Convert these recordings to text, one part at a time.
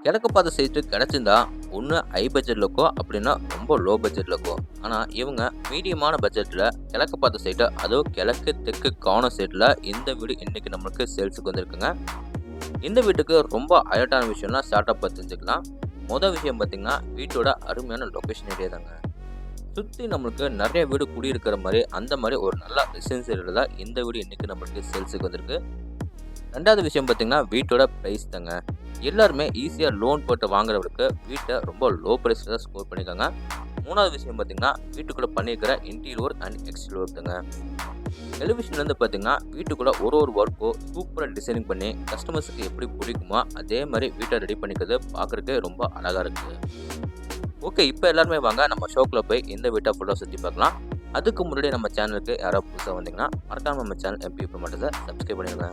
கிழக்கு பார்த்த சைட்டு கிடச்சிருந்தா ஒன்று ஹை பட்ஜெட்டில் இருக்கோ அப்படின்னா ரொம்ப லோ பட்ஜெட்டில் இருக்கோ. ஆனால் இவங்க மீடியமான பட்ஜெட்டில் கிழக்கு பார்த்த சைட்டு, அதுவும் கிழக்கு தெற்கு கார்னர் சைட்டில் இந்த வீடு இன்றைக்கி நம்மளுக்கு சேல்ஸுக்கு வந்திருக்குங்க. இந்த வீட்டுக்கு ரொம்ப அலர்ட்டான விஷயம்லாம் ஸ்டார்ட் அப் தெரிஞ்சுக்கலாம். மொதல் விஷயம் பார்த்திங்கன்னா வீட்டோட அருமையான லொக்கேஷன் ஏரியா தாங்க. சுற்றி நம்மளுக்கு நிறைய வீடு குடியிருக்கிற மாதிரி அந்த மாதிரி ஒரு நல்ல ரெசிடென்சியல் தான் இந்த வீடு இன்றைக்கி நம்மளுக்கு சேல்ஸுக்கு வந்திருக்கு. ரெண்டாவது விஷயம் பார்த்திங்கன்னா வீட்டோட ப்ரைஸ் தாங்க. எல்லாருமே ஈஸியாக லோன் போட்டு வாங்குறவருக்கு வீட்டை ரொம்ப லோ ப்ரைஸில் தான் ஸ்கோர் பண்ணியிருக்காங்க. மூணாவது விஷயம் பார்த்திங்கன்னா வீட்டுக்குள்ளே பண்ணியிருக்கிற இன்டீரியர் அண்ட் எக்ஸ்டீரியர் தாங்க. டெலிவிஷன்லேருந்து பார்த்திங்கன்னா வீட்டுக்குள்ளே ஒரு ஒர்க்கோ சூப்பராக டிசைனிங் பண்ணி கஸ்டமர்ஸுக்கு எப்படி பிடிக்குமோ அதே மாதிரி வீட்டை ரெடி பண்ணிக்கிறது பார்க்குறதுக்கு ரொம்ப அழகாக இருக்குது. ஓகே, இப்போ எல்லாருமே வாங்க நம்ம ஷோக்கில் போய் இந்த வீட்டை ஃபுல்லாக சுற்றி பார்க்கலாம். அதுக்கு முன்னாடி நம்ம சேனலுக்கு யாராவது புதுசாக வந்தீங்கன்னா மறக்காமல் நம்ம சேனல் எம்பி ப்ரமோட்டர்ஸை சப்ஸ்கிரைப் பண்ணிடுங்க.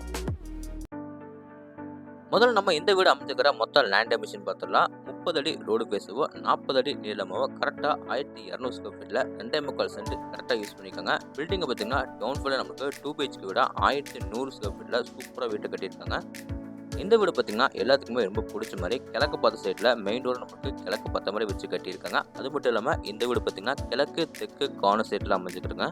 முதல்ல நம்ம இந்த வீடு அமைஞ்சுக்கிற மொத்தம் லேண்ட் டைமென்ஷன் பார்த்துடலாம். 30 அடி ரோடு பேசுவோ 40 அடி நீளமாவோ கரெக்டாக 1200 ஸ்கொயர் ஃபீட்டில் 2.25 சென்ட் கரெக்டாக யூஸ் பண்ணியிருக்காங்க. பில்டிங்கை பார்த்தீங்கன்னா டவுன் ஃபுல்லாக நமக்கு 2 BHK விட 1100 ஸ்கொயர் ஃபீட்டில் சூப்பராக வீட்டை கட்டியிருக்காங்க. இந்த வீடு பார்த்திங்கன்னா எல்லாத்துக்குமே ரொம்ப பிடிச்ச மாதிரி கிழக்கு பார்த்த சைடில் மெயின் ரோடு நமக்கு கிழக்கு பார்த்த மாதிரி வச்சு கட்டியிருக்காங்க. அது மட்டும் இல்லாமல் இந்த வீடு பார்த்திங்கன்னா கிழக்கு தெற்கு கார்னர் சைடில் அமைஞ்சிருக்குங்க.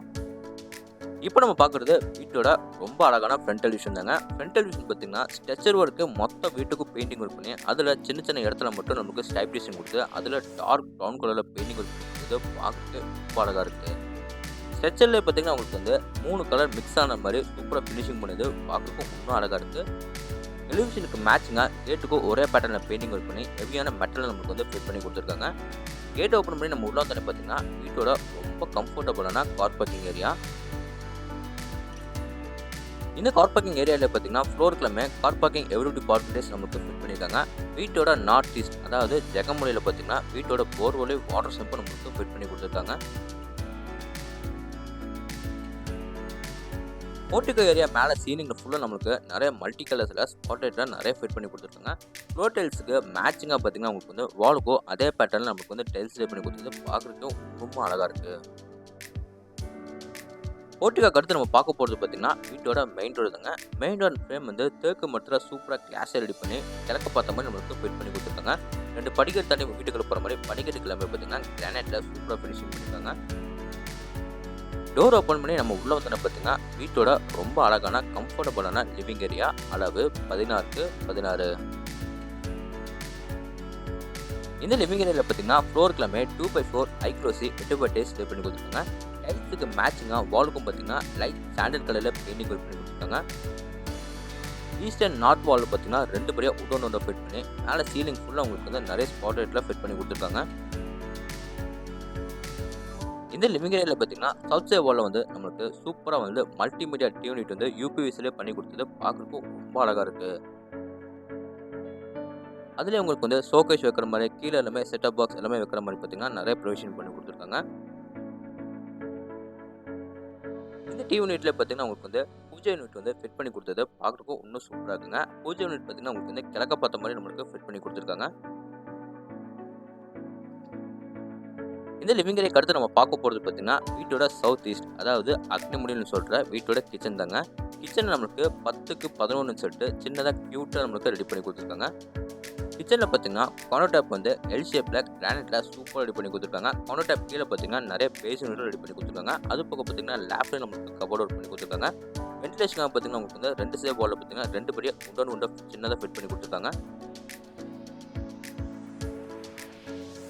இப்போ நம்ம பார்க்குறது வீட்டோட ரொம்ப அழகான ஃப்ரண்டல் விஷன் தாங்க. ஃப்ரண்டல் விஷன் பார்த்திங்கன்னா ஸ்ட்ரக்சர் ஒர்க்கு மொத்த வீட்டுக்கும் பெயிண்டிங் ஒர்க் பண்ணி அதில் சின்ன சின்ன இடத்துல மட்டும் நமக்கு ஸ்டைப்டிஷன் கொடுத்து அதில் டார்க் ப்ரௌன் கலரில் பெயிண்டிங் ஒர்க் கொடுத்து பார்க்குறதுக்கு ரொம்ப அழகாக இருக்குது. ஸ்ட்ரக்சரில் பார்த்திங்கன்னா உங்களுக்கு வந்து 3 கலர் மிக்ஸ் ஆன மாதிரி சூப்பராக ஃபினிஷிங் பண்ணுது பார்க்குறதுக்கும் இன்னும் அழகாக இருக்குது. டெலிவிஷனுக்கு மேட்சிங்காக கேட்டுக்கும் ஒரே பேட்டர்னில் பெயிண்டிங் ஒர்க் பண்ணி ஹெவியான மெட்டலில் நமக்கு வந்து ஃபிட் பண்ணி கொடுத்துருக்காங்க. கேட் ஓப்பன் பண்ணி நம்ம உள்ள வந்தோடனே பார்த்திங்கன்னா வீட்டோட ரொம்ப கம்ஃபர்டபுளான கார் பார்க்கிங் ஏரியா. இந்த கார் பார்க்கிங் ஏரியாவில் பார்த்திங்கன்னா ஃப்ளோருக்குலாமே கார் பார்க்கிங் எவ்ரிபடி பார்க்கிங் நமக்கு ஃபிட் பண்ணியிருக்காங்க. வீட்டோட நார்த் ஈஸ்ட் அதாவது ஜெகமொழியில் பார்த்திங்கன்னா வீட்டோட போர்வெல் வாட்டர் சம்பு நமக்கு ஃபிட் பண்ணி கொடுத்துருக்காங்க. போர்ட்டிகோ ஏரியா மேலே சீலிங்கில் ஃபுல்லாக நம்மளுக்கு நிறைய மல்டி கலர்ஸில் ஸ்பாட்லைட்டில் நிறைய ஃபிட் பண்ணி கொடுத்துருக்காங்க. ஃப்ளோர் டைல்ஸுக்கு மேட்சிங்காக பார்த்திங்கன்னா உங்களுக்கு வந்து வாலுக்கோ அதே பேட்டர்னில் நமக்கு வந்து டைல்ஸ் ரெடி பண்ணி கொடுத்தது பார்க்குறதுக்கும் ரொம்ப அழகாக இருக்குது. போர்ட்டிகோக்கு அடுத்து நம்ம பார்க்க போகிறது பார்த்திங்கன்னா வீட்டோட மெயின் டோர் தாங்க. மெயின் டோர் ஃப்ரேம் வந்து தேக்கு மரத்தில் சூப்பராக கிளாஸாக ரெடி பண்ணி கிழக்க பார்த்த மாதிரி நம்மளுக்கு ஃபிட் பண்ணி கொடுத்துருக்காங்க. 2 படிக்கட்டு தாண்டி வீட்டுக்குள்ள போகிற மாதிரி படிக்கட்டுக்கு எல்லாமே பார்த்திங்கன்னா கிரானைட்டில் சூப்பராக ஃபினிஷிங் பண்ணியிருக்காங்க. டோர் ஓப்பன் பண்ணி நம்ம உள்ளே வந்தோன்னா பார்த்திங்கன்னா வீட்டோட ரொம்ப அழகான கம்ஃபர்டபுளான லிவிங் ஏரியா. அளவு 16x16. இந்த லிவிங் ஏரியாவில் பார்த்திங்கன்னா ஃப்ளோருக்குலாமே 2x4 ஐக்ரோசி வெட்டுபட்டேஸ் ரெடி பண்ணி கொடுத்துருக்காங்க. டைல்ஸுக்கு மேட்சிங்காக வாலுக்கும் பார்த்திங்கன்னா லைட் சாண்டல் கலரில் பெயிண்டிங் ஒர்க் பண்ணி கொடுத்துருக்காங்க. ஈஸ்ட் அண்ட் நார்த் வாலில் பார்த்திங்கன்னா 2 படியாக உடனோட ஃபிட் பண்ணி மேலே சீலிங் ஃபுல்லாக உங்களுக்கு வந்து நிறைய ஸ்பாட்லைட்டில் ஃபிட் பண்ணி கொடுத்துருக்காங்க. இந்த லிவிங் ஏரியாவில் பார்த்திங்கன்னா சவுத் சைட் வாலில் வந்து நம்மளுக்கு சூப்பராக வந்து மல்டிமீடியா டியூனிட் வந்து யூபிவிசிலே பண்ணி கொடுத்தது பார்க்குறதுக்கும் ரொம்ப அழகாக இருக்குது. அதுலேயே உங்களுக்கு வந்து ஷோகேஸ் வைக்கிற மாதிரி கீழே எல்லாமே செட்டப் பாக்ஸ் எல்லாமே வைக்கிற மாதிரி பார்த்திங்கன்னா நிறைய ப்ரொவிஷன் பண்ணி கொடுத்துருக்காங்க. இந்த டிவி யூனிட்ல பார்த்திங்கன்னா உங்களுக்கு வந்து பூஜை யூனிட் வந்து ஃபிட் பண்ணி கொடுத்தது பார்க்குறதுக்கும் இன்னும் சூப்பராக இருக்குங்க. பூஜை யூனிட் பார்த்திங்கன்னா உங்களுக்கு வந்து கிழக்க பார்த்த மாதிரி நம்மளுக்கு ஃபிட் பண்ணி கொடுத்துருக்காங்க. இந்த லிவிங் ஏரியாக்கு அடுத்து நம்ம பார்க்க போகிறது பார்த்திங்கன்னா வீட்டோட சவுத் ஈஸ்ட் அதாவது அக்னிமுடின்னு சொல்கிற வீட்டோட கிச்சன் தாங்க. கிச்சனில் நம்மளுக்கு 10x11 செட்டு சின்னதாக க்யூட்டாக நம்மளுக்கு ரெடி பண்ணி கொடுத்துருக்காங்க. கிச்சனில் பார்த்திங்கன்னா கவுண்டர் டாப் வந்து எல் ஷேப்பில் கிரானைட்டில் சூப்பராக ரெடி பண்ணி கொடுத்துருக்காங்க. கவுண்டர் டாப் கீழே பார்த்திங்கன்னா நிறைய பேசின் ரெடி பண்ணி கொடுத்துருக்காங்க. அது பக்கம் பார்த்திங்கன்னா லேப்டாப் நம்மளுக்கு கபோர்ட் ஒர்க் பண்ணி கொடுத்துருக்காங்க. வென்டிலேஷனாக பார்த்திங்கன்னா உங்களுக்கு வந்து 2 சேவ் வாலில் பார்த்திங்கன்னா 2 படியாக உண்டை சின்னதாக ஃபிட் பண்ணி கொடுத்துருக்காங்க.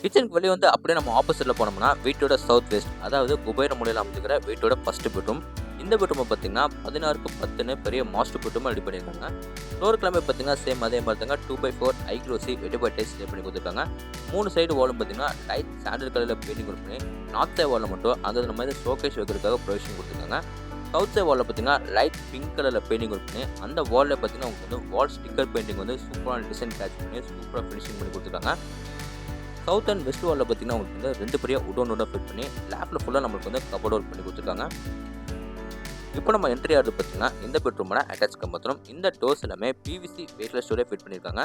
கிச்சனுக்கு வெளியே வந்து அப்படியே நம்ம ஆப்போசிட்டில் போனோம்னா வீட்டோட சவுத் வெஸ்ட் அதாவது குபேர மூலையில் அமைஞ்சிக்கிற வீட்டோட ஃபர்ஸ்ட் பெட்ரூம். இந்த பெட்ரூமை பார்த்திங்கன்னா 16x10 பெரிய மாஸ்டர் பெட்ரூமாக ரெடி பண்ணியிருக்காங்க. ஃப்ளோர் கிளம்பி பார்த்திங்கன்னா சேம் அதே மாதிரி தாங்க 2x4 ஐக்ரோசி வெட்டுபட்டேஸ் ரெடி பண்ணி கொடுத்துருக்காங்க. 3 சைடு வாலும் பார்த்திங்கன்னா லைட் சாண்டல் கலரில் பெயிண்டிங் ஒர்க் பண்ணி நார்த் சைட் வாலில் மட்டும் அங்கே நம்ம வந்து ஷோகேஸ் வைக்கிறதுக்காக ப்ரொவிஷன் கொடுத்துருக்காங்க. சவுத் சைட் வாலில் பார்த்திங்கன்னா லைட் பிங்க் கலரில் பெயிண்டிங் ஒர்க் பண்ணி அந்த வாலில் பார்த்திங்கன்னா உங்களுக்கு வந்து வால் ஸ்டிக்கர் பெயிண்டிங் வந்து சூப்பரான டிசைன் கேட்ச் பண்ணி சூப்பராக ஃபினிஷிங் பண்ணி கொடுத்துருக்காங்க. சவுத் அண்ட் வெஸ்ட் வாலில் பார்த்திங்கன்னா உங்களுக்கு வந்து 2 படியாக உடனோட ஃபிட் பண்ணி லேப்பில் ஃபுல்லாக நம்மளுக்கு வந்து கபோர்ட் ஒர்க் பண்ணி கொடுத்துருக்காங்க. இப்போ நம்ம என்ட்ரி ஆகிறது பார்த்திங்கன்னா இந்த பெட்ரூமோட அட்டாச் கம்பத்தும் இந்த டோர்ஸ் எல்லாமே பிவிசி வெயிட்லெஸ் டோரே ஃபிட் பண்ணியிருக்காங்க.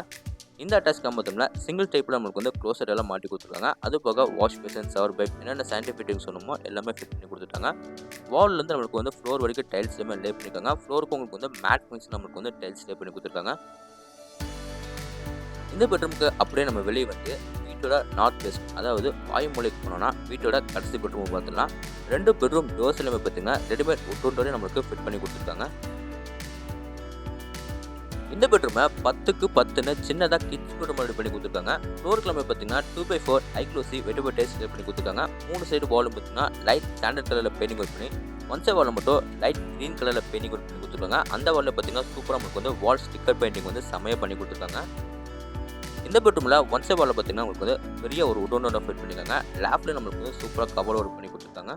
இந்த அட்டாச் கம்பத்தில் சிங்கிள் டைப்பில் நம்மளுக்கு வந்து க்ளோசர் எல்லாம் மாட்டி கொடுத்துருக்காங்க. அது போக வாஷ் பேசன் சவர் பைப் என்னென்ன சானிடரி சொன்னமோ எல்லாமே ஃபிட் பண்ணி கொடுத்துட்டாங்க. வால்லேருந்து நம்மளுக்கு வந்து ஃப்ளோர் வரைக்கும் டைல்ஸ் எல்லாமே லே பண்ணியிருக்காங்க. ஃப்ளோருக்கு உங்களுக்கு வந்து மேட் ஃபினிஷ் நம்மளுக்கு வந்து டைல்ஸ் லே பண்ணி கொடுத்துருக்காங்க. இந்த பெட்ரூமுக்கு அப்படியே நம்ம வெளியே வந்து வீட்டோட நார்த் வெஸ்ட் அதாவது வாயுமூலைக்கு போனோம்னா வீட்டோட கடைசி பெட்ரூம் பார்த்தோம்னா 2 பெட்ரூம் டோர்ஸ் எல்லாமே பார்த்தீங்கன்னா ரெடிமேட் உட் டோரே நம்மளுக்கு ஃபிட் பண்ணி கொடுத்துருக்காங்க. இந்த பெட்ரூமை 10க்கு 10ன்னு சின்னதாக கிட்ஸ் பெட்ரூம் ரெடி பண்ணி கொடுத்துருக்காங்க. ஃப்ளோர் கிளம்பி பார்த்தீங்கன்னா 2x4 ஐக்ளோசி வெட்டிபர் டைல்ஸ் ரெடி பண்ணி கொடுத்துருக்காங்க. 3 சைடு வாலும் பார்த்தீங்கன்னா லைட் ஸ்டாண்டர்ட் கலரில் பெயிண்டிங் ஒர்க் பண்ணி ஒன் சைடு வாலில் மட்டும் லைட் க்ரீன் கலரில் பெயிண்டிங் ஒர்க் பண்ணி கொடுத்துருக்காங்க. அந்த வாலில் பார்த்தீங்கன்னா சூப்பராக நமக்கு வந்து வால் ஸ்டிக்கர் பெயிண்டிங் வந்து செமையாக பண்ணி கொடுத்துருக்காங்க. இந்த பெட்ரூமில் ஒன் சைடு வாலில் பார்த்தீங்கன்னா உங்களுக்கு வந்து பெரிய ஒரு உடனோட ஃபிட் பண்ணியிருக்காங்க. லேப்லேயும் நம்மளுக்கு வந்து சூப்பராக கவர் ஒர்க் பண்ணி கொடுத்துருக்காங்க.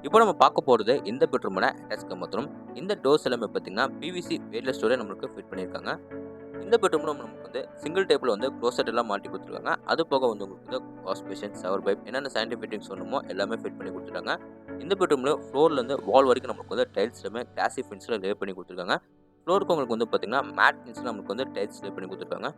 இப்போ நம்ம பார்க்க போகிறது இந்த பெட்ரூமோட அட்டாச் பாத்ரூம். இந்த டோர்ஸ் எல்லாமே பார்த்தீங்கன்னா பிவிசி வேர்லெஸ் டோரே நம்மளுக்கு ஃபிட் பண்ணியிருக்காங்க. இந்த பெட்ரூமில் நமக்கு வந்து சிங்கிள் டேபிள் வந்து க்ளோசெட் எல்லாம் மாட்டி கொடுத்துருக்காங்க. அது போக வந்து உங்களுக்கு வந்து வாஷ் பேஷன், ஷவர் பைப் என்னென்ன சயின்டிஃபிக் சொல்லணுமோ எல்லாமே ஃபிட் பண்ணி கொடுத்துருக்காங்க. இந்த பெட்ரூமில் ஃப்ளோர்லேருந்து வால் வரைக்கும் நமக்கு வந்து டைல்ஸ் எல்லாமே கிளாசி ஃபினிஷில் லே பண்ணி கொடுத்துருக்காங்க. ஃப்ளோருக்கு உங்களுக்கு வந்து பார்த்தீங்கன்னா மேட் ஃபினிஷில் நமக்கு வந்து டைல்ஸ் லே பண்ணி கொடுத்துருக்காங்க.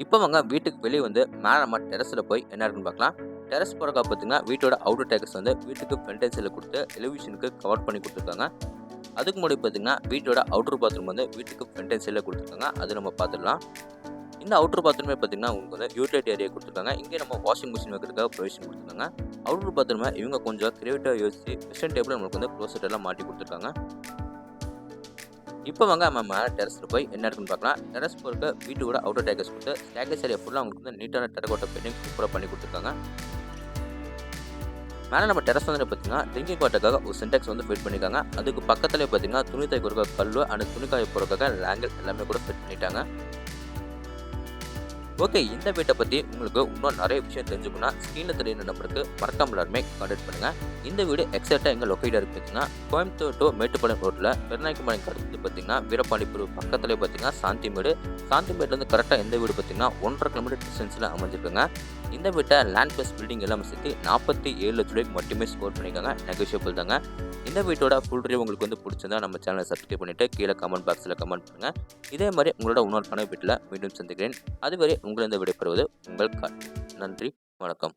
இப்போ வாங்க வீட்டுக்கு வெளியே வந்து மேலே நம்ம டெரஸில் போய் என்ன இருக்குன்னு பார்க்கலாம். டெரஸ் போகிறக்கா பார்த்தீங்கன்னா வீட்டோட அவுட்டர் டேக்கர்ஸ் வந்து வீட்டுக்கு ஃப்ரண்டேஜில் கொடுத்து எலிவேஷனுக்கு கவர் பண்ணி கொடுத்துருக்காங்க. அதுக்கு முன்னாடி பார்த்தீங்கன்னா வீட்டோட அவுட்டர் பாத்ரூம் வந்து வீட்டுக்கு ஃப்ரண்டேஜில் கொடுத்துருக்காங்க. அது நம்ம பார்த்துடலாம். இந்த அவுட்டர் பாத்ரூமே பார்த்தீங்கன்னா உங்களுக்கு வந்து யூட்டிலிட்டி ஏரியா கொடுத்துருக்காங்க. இங்கே நம்ம வாஷிங் மிஷின் வைக்கிறதுக்காக ப்ரொவிஷன் கொடுத்துருக்காங்க. அவுட்டர் பாத்ரூமை இவங்க கொஞ்சம் கிரியேட்டிவாக யோசிச்சு வெஸ்டர்ன் டேபிள் நம்மளுக்கு வந்து க்ளோசெட் எல்லாம் மாட்டி கொடுத்துருக்காங்க. இப்போ வாங்க நம்ம மேலே டெரஸில் போய் என்ன இருக்குன்னு பார்க்கலாம். டெரஸ் போகிறக்க வீட்டோட அவுட்டர் டேக்கர்ஸ் கொடுத்து ஸ்டேக்கர்ஸ் ஏரியா ஃபுல்லாக அவங்களுக்கு வந்து நீட்டான டெரகோட்டா பெயிண்டிங் சூப்பராக பண்ணி கொடுத்துருக்காங்க. மேலே நம்ம டெரஸ் வந்து பார்த்தீங்கன்னா ட்ரிங்கிங் வாட்டருக்காக ஒரு சின்டெக்ஸ் வந்து ஃபிட் பண்ணியிருக்காங்க. அதுக்கு பக்கத்துலேயே பார்த்தீங்கன்னா துணி துவைக்கிறக்க கல் அண்ட் துணி காய போகிறக்காக லேங்கல் எல்லாமே கூட ஃபிட் பண்ணிட்டாங்க. ஓகே, இந்த வீட்டை பற்றி உங்களுக்கு இன்னும் நிறைய விஷயம் தெரிஞ்சுக்கணும்னா ஸ்க்ரீனில் தெரியுற நம்பருக்கு மறக்காம எல்லாருமே கான்டாக்ட் பண்ணுங்கள். இந்த வீடு எக்ஸாக்டாக எங்கே லொக்கேட்டாக இருக்குது பார்த்தீங்கன்னா கோயம்புத்தூர் டு மேட்டுப்பாளையம் ரோட்டில் பெருநாய்க்குமலைக்கு அடுத்து பார்த்தீங்கன்னா வீரபாண்டிபுரம் பக்கத்துலேயே பார்த்தீங்கன்னா சாந்திமேட்லேருந்து கரெக்டாக இந்த வீடு பார்த்தீங்கன்னா 1.5 கிலோமீட்டர் டிஸ்டன்ஸில் அமைஞ்சிருக்குங்க. இந்த வீட்டை லேண்ட் ப்ளஸ் பில்டிங் எல்லாமே சேர்த்து 47 லட்ச ரூபாய்க்கு மட்டுமே ஸ்கோர் பண்ணியிருக்காங்க. நெகோஷியபிள் தாங்க. இந்த வீட்டோட ஃபுல் ரிவ்யூ உங்களுக்கு வந்து பிடிச்சிருந்தா நம்ம சேனலை சப்ஸ்கிரைப் பண்ணிவிட்டு கீழே கமெண்ட் பாக்ஸில் கமெண்ட் பண்ணுங்கள். இதே மாதிரி உங்களோட இன்னொரு பண வீட்டில் மீண்டும் சந்திக்கிறேன். அதுவரை உங்களிடம் விடைபெறுவது உங்கள் கார்த்திக். நன்றி, வணக்கம்.